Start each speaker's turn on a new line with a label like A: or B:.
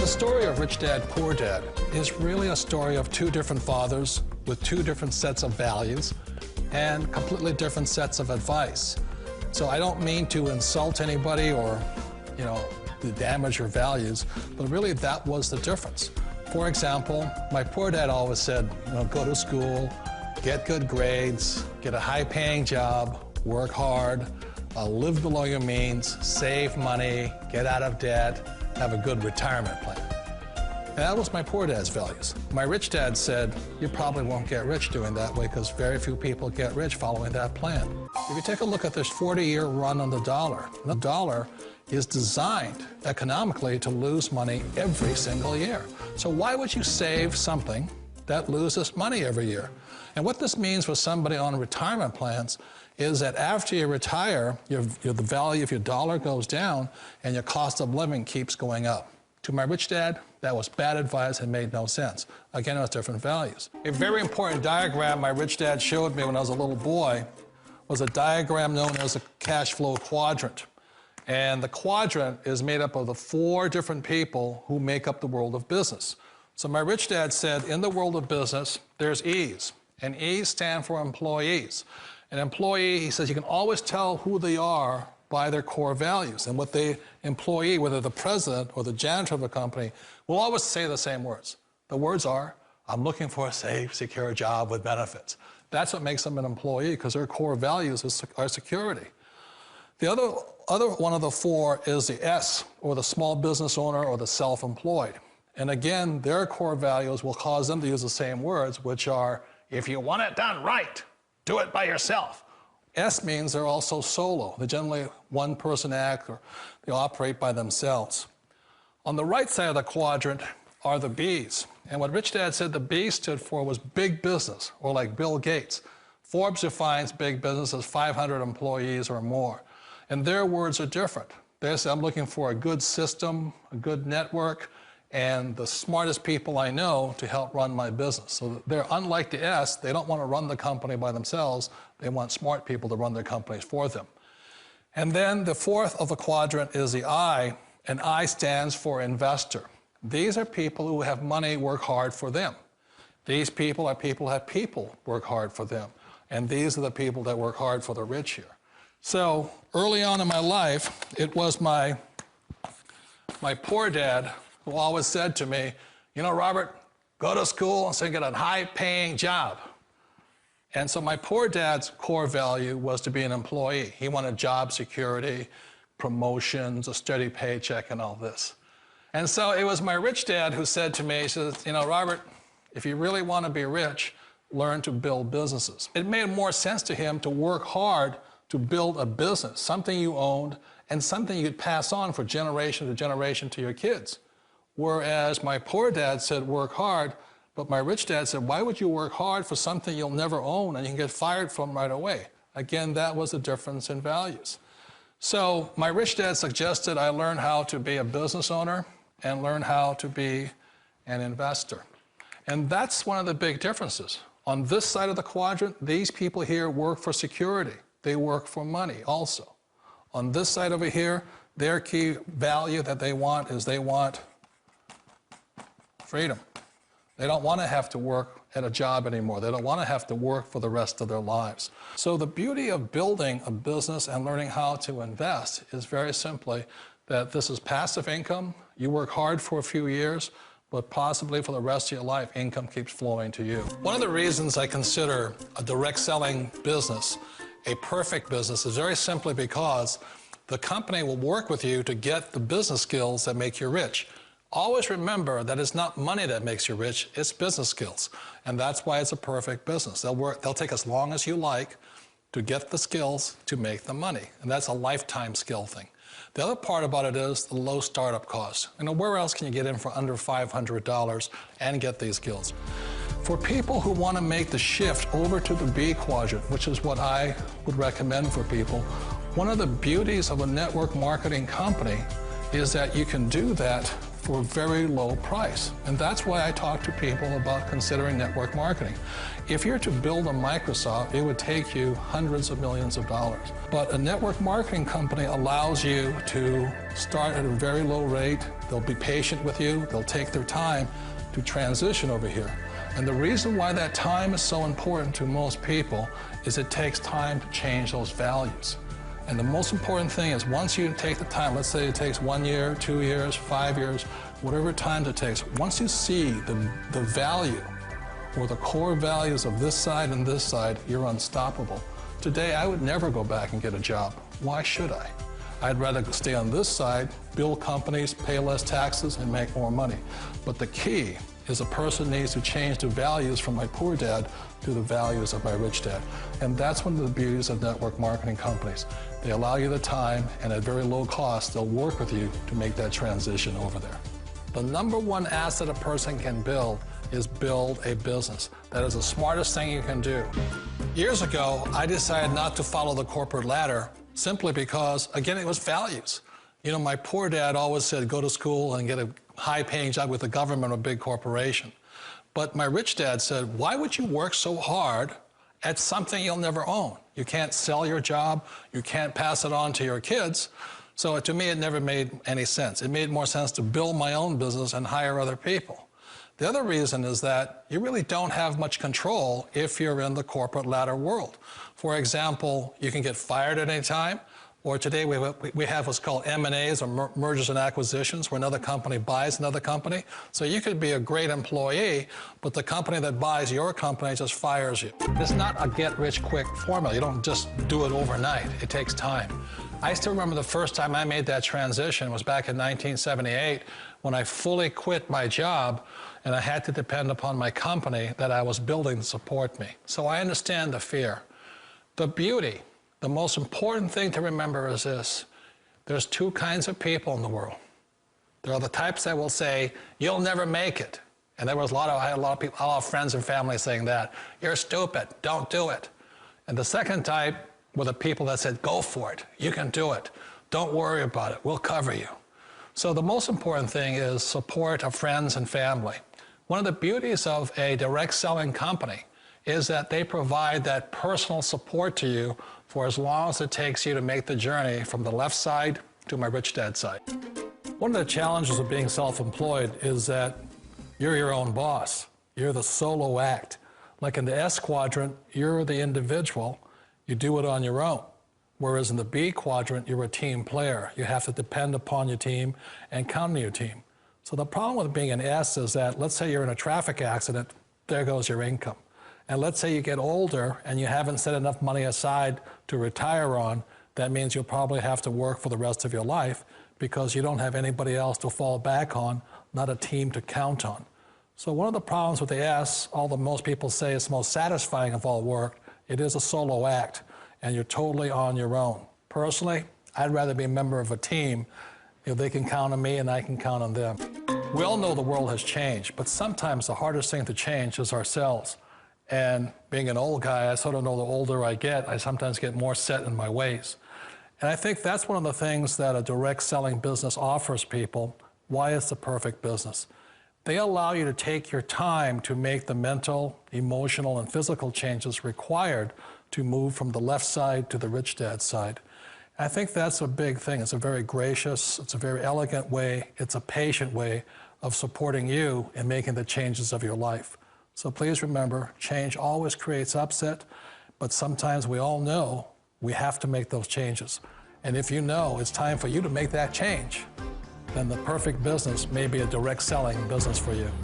A: The story of Rich Dad, Poor Dad is really a story of two different fathers with two different sets of values and completely different sets of advice. So I don't mean to insult anybody or, to damage your values, but really that was the difference. For example, my poor dad always said, go to school, get good grades, get a high-paying job, work hard, live below your means, save money, get out of debt, have a good retirement plan. And that was my poor dad's values. My rich dad said, you probably won't get rich doing that way because very few people get rich following that plan. If you take a look at this 40-year run on the dollar is designed economically to lose money every single year. So why would you save something that loses money every year? And what this means for somebody on retirement plans is that after you retire, the value of your dollar goes down and your cost of living keeps going up. To my rich dad, that was bad advice and made no sense. Again, it was different values. A very important diagram my rich dad showed me when I was a little boy was a diagram known as a cash flow quadrant. And the quadrant is made up of the four different people who make up the world of business. So my rich dad said, in the world of business, there's E's, and E's stand for employees. An employee, he says, you can always tell who they are by their core values. And what the employee, whether the president or the janitor of a company, will always say the same words. The words are, I'm looking for a safe, secure job with benefits. That's what makes them an employee, because their core values are security. The other one of the four is the S, or the small business owner or the self-employed. And again, their core values will cause them to use the same words, which are, if you want it done right, do it by yourself. S means they're also solo. They're generally one-person act, or they operate by themselves. On the right side of the quadrant are the B's. And what Rich Dad said the B stood for was big business, or like Bill Gates. Forbes defines big business as 500 employees or more. And their words are different. They say, I'm looking for a good system, a good network, and the smartest people I know to help run my business. So they're unlike the S, they don't want to run the company by themselves, they want smart people to run their companies for them. And then the fourth of the quadrant is the I, and I stands for investor. These are people who have money work hard for them. These people are people who have people work hard for them. And these are the people that work hard for the rich here. So early on in my life, it was my poor dad who always said to me, Robert, go to school and so get a high-paying job. And so my poor dad's core value was to be an employee. He wanted job security, promotions, a steady paycheck, and all this. And so it was my rich dad who said to me, he says, Robert, if you really want to be rich, learn to build businesses. It made more sense to him to work hard to build a business, something you owned, and something you'd pass on for generation to generation to your kids. Whereas my poor dad said, work hard, but my rich dad said, why would you work hard for something you'll never own and you can get fired from right away? Again, that was a difference in values. So my rich dad suggested I learn how to be a business owner and learn how to be an investor. And that's one of the big differences. On this side of the quadrant, these people here work for security. They work for money also. On this side over here, their key value that they want is they want freedom. They don't want to have to work at a job anymore. They don't want to have to work for the rest of their lives. So the beauty of building a business and learning how to invest is very simply that this is passive income. You work hard for a few years, but possibly for the rest of your life, income keeps flowing to you. One of the reasons I consider a direct selling business a perfect business is very simply because the company will work with you to get the business skills that make you rich. Always remember that it's not money that makes you rich, it's business skills. And that's why it's a perfect business. They'll take as long as you like to get the skills to make the money. And that's a lifetime skill thing. The other part about it is the low startup cost. Where else can you get in for under $500 and get these skills? For people who want to make the shift over to the B quadrant, which is what I would recommend for people, one of the beauties of a network marketing company is that you can do that for a very low price. And that's why I talk to people about considering network marketing. If you're to build a Microsoft, it would take you hundreds of millions of dollars. But a network marketing company allows you to start at a very low rate. They'll be patient with you. They'll take their time to transition over here. And the reason why that time is so important to most people is it takes time to change those values. And the most important thing is once you take the time, let's say it takes 1 year, 2 years, 5 years, whatever time it takes, once you see the value or the core values of this side and this side, you're unstoppable. Today, I would never go back and get a job. Why should I? I'd rather stay on this side, build companies, pay less taxes, and make more money. But the key is a person needs to change the values from my poor dad to the values of my rich dad. And that's one of the beauties of network marketing companies. They allow you the time, and at very low cost, they'll work with you to make that transition over there. The number one asset a person can build is build a business. That is the smartest thing you can do. Years ago, I decided not to follow the corporate ladder simply because, again, it was values. You know, my poor dad always said, go to school and get a high-paying job with the government or a big corporation. But my rich dad said, why would you work so hard at something you'll never own? You can't sell your job. You can't pass it on to your kids. So to me, it never made any sense. It made more sense to build my own business and hire other people. The other reason is that you really don't have much control if you're in the corporate ladder world. For example, you can get fired at any time. Or today we have what's called M&As, or mergers and acquisitions, where another company buys another company. So you could be a great employee, but the company that buys your company just fires you. It's not a get-rich-quick formula. You don't just do it overnight. It takes time. I still remember the first time I made that transition was back in 1978 when I fully quit my job and I had to depend upon my company that I was building to support me. So I understand the fear. The beauty. The most important thing to remember is this. There's two kinds of people in the world. There are the types that will say, you'll never make it. And I had a lot of friends and family saying that. You're stupid, don't do it. And the second type were the people that said, go for it, you can do it. Don't worry about it, we'll cover you. So the most important thing is support of friends and family. One of the beauties of a direct selling company is that they provide that personal support to you for as long as it takes you to make the journey from the left side to my rich dad side. One of the challenges of being self-employed is that you're your own boss. You're the solo act. Like in the S quadrant, you're the individual. You do it on your own. Whereas in the B quadrant, you're a team player. You have to depend upon your team and count on your team. So the problem with being an S is that, let's say you're in a traffic accident, there goes your income. And let's say you get older and you haven't set enough money aside to retire on, that means you'll probably have to work for the rest of your life because you don't have anybody else to fall back on, not a team to count on. So one of the problems with the S, although most people say it's most satisfying of all work, it is a solo act and you're totally on your own. Personally, I'd rather be a member of a team. You know, they can count on me and I can count on them. We all know the world has changed, but sometimes the hardest thing to change is ourselves. And being an old guy, I sort of know the older I get, I sometimes get more set in my ways. And I think that's one of the things that a direct selling business offers people, why it's the perfect business. They allow you to take your time to make the mental, emotional, and physical changes required to move from the left side to the rich dad side. I think that's a big thing. It's a very gracious, it's a very elegant way, it's a patient way of supporting you in making the changes of your life. So please remember, change always creates upset, but sometimes we all know we have to make those changes. And if you know it's time for you to make that change, then the perfect business may be a direct selling business for you.